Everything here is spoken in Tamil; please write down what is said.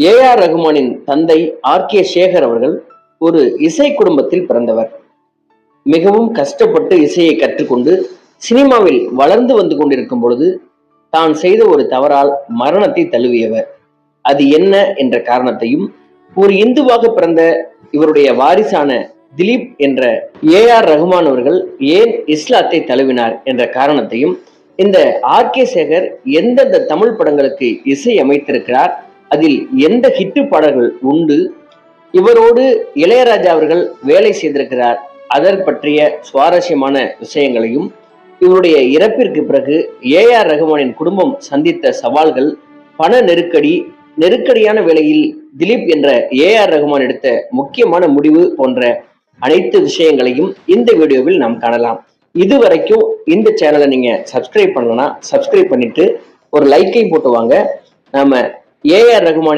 ஏ.ஆர். ரகுமானின் தந்தை ஆர்.கே. சேகர் அவர்கள் ஒரு இசை குடும்பத்தில் பிறந்தவர். மிகவும் கஷ்டப்பட்டு இசையை கற்றுக்கொண்டு சினிமாவில் வளர்ந்து வந்து கொண்டிருக்கும் பொழுது தான் செய்த ஒரு தவறால் மரணத்தை தழுவியவர். அது என்ன என்ற காரணத்தையும், ஒரு இந்துவாக பிறந்த இவருடைய வாரிசான திலீப் என்ற ஏ.ஆர். ரகுமான் அவர்கள் ஏன் இஸ்லாத்தை தழுவினார் என்ற காரணத்தையும், இந்த ஆர்.கே. சேகர் எந்தெந்த தமிழ் படங்களுக்கு இசை அமைத்திருக்கிறார், அதில் எந்த ஹிட்டு பாடல்கள் உண்டு, இவரோடு இளையராஜா அவர்கள் வேலை செய்திருக்கிறார், அதர் பற்றிய சுவாரஸ்யமான விஷயங்களையும், இவருடைய இறப்பிற்கு பிறகு ஏ.ஆர். ரகுமானின் குடும்பம் சந்தித்த சவால்கள், பண நெருக்கடி, நெருக்கடியான வேளையில் திலீப் என்ற ஏ.ஆர். ரகுமான் எடுத்த முக்கியமான முடிவு போன்ற அனைத்து விஷயங்களையும் இந்த வீடியோவில் நாம் காணலாம். இதுவரைக்கும் இந்த சேனலை நீங்க சப்ஸ்கிரைப் பண்ணலனா சப்ஸ்கிரைப் பண்ணிட்டு ஒரு லைக்கை போட்டு வாங்க. நாம ஏ.ஆர். ரகுமான்